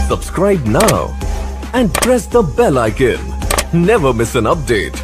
Subscribe now and press the bell icon. Never miss an update.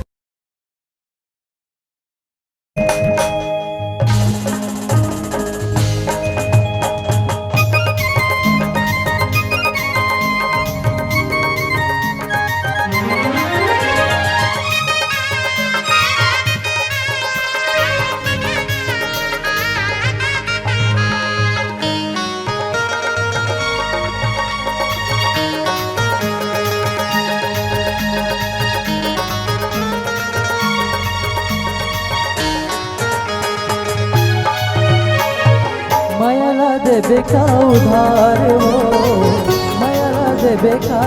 मायाला देबे का उधार हो, मायाला देबे का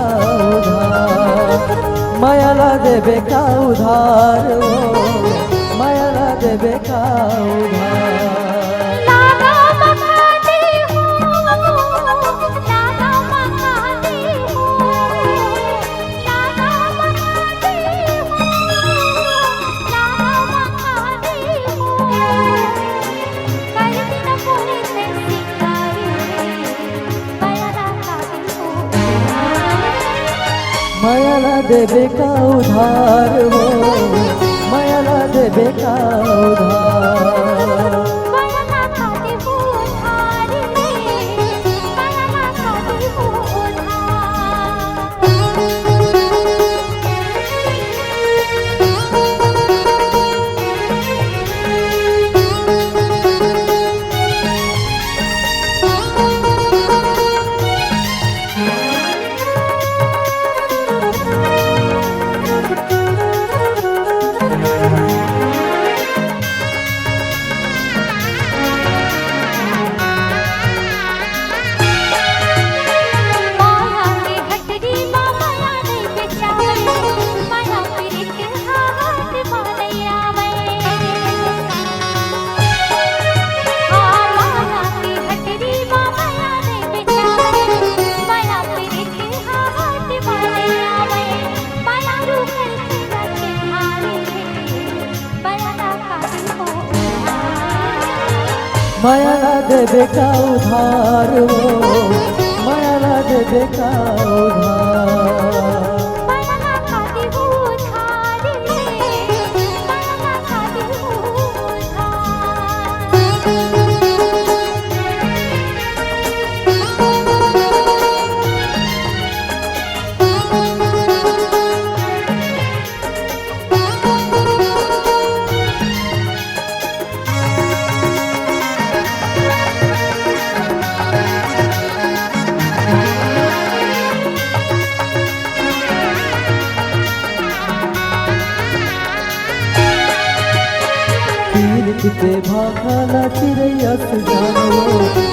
उधार, मायाला देबे का उधार हो, मायाला देबे का उधार। मायाला देबे का उधार हो, मायाला देबे का उधार। मायाला खाती हूँ उधार रे, मायाला खाती हूँ मायाला देबे का उधार हो, मायाला देबे का उधार। मायाला खाती हूँ उधार रे, मायाला खाती हूँ पे भाखाला चिरैया सुजानवो,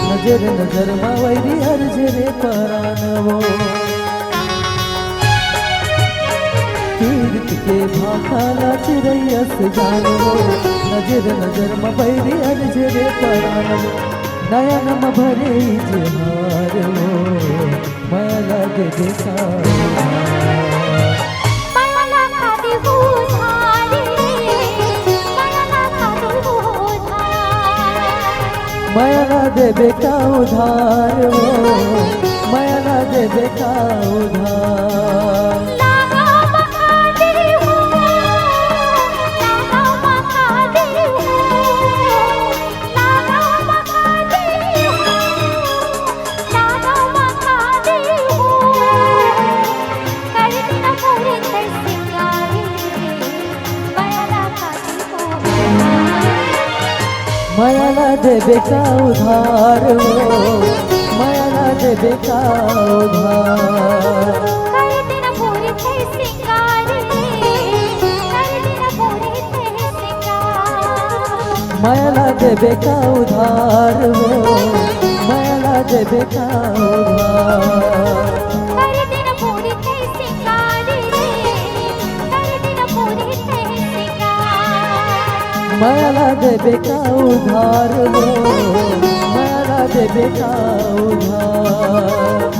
नजर नजर मावैरी अर्जरे परानवो। तीर्थ के भाखाला चिरैया सुजानवो, नजर नजर मावैरी अर्जरे परानवो। नयन भरे जहार हो, मायाला देबे का उधार। मायाला खाती हूँ उधार रे, मायाला खाती हूँ उधार। मायाला देबे का उधार हो, मायाला देबे का उधार। लागा मखाती हूँ, लागा मखाती हूँ, लागा मखाती हूँ, लागा मखाती हूँ। करती न पूरे कर सिंगारी, मायाला खाती हूँ मायाला देबे का उधार हो, मायाला देबे का उधार। करती न पूरे कर सिंगारी, करती न पूरे कर सिंगार। मायाला देबे का उधार हो, मायाला देबे का उधार। करती न पूरे कर सिंगारी रे, करती न पूरे कर सिंगार। मायाला देबे का उधार हो, मायाला देबे का उधार।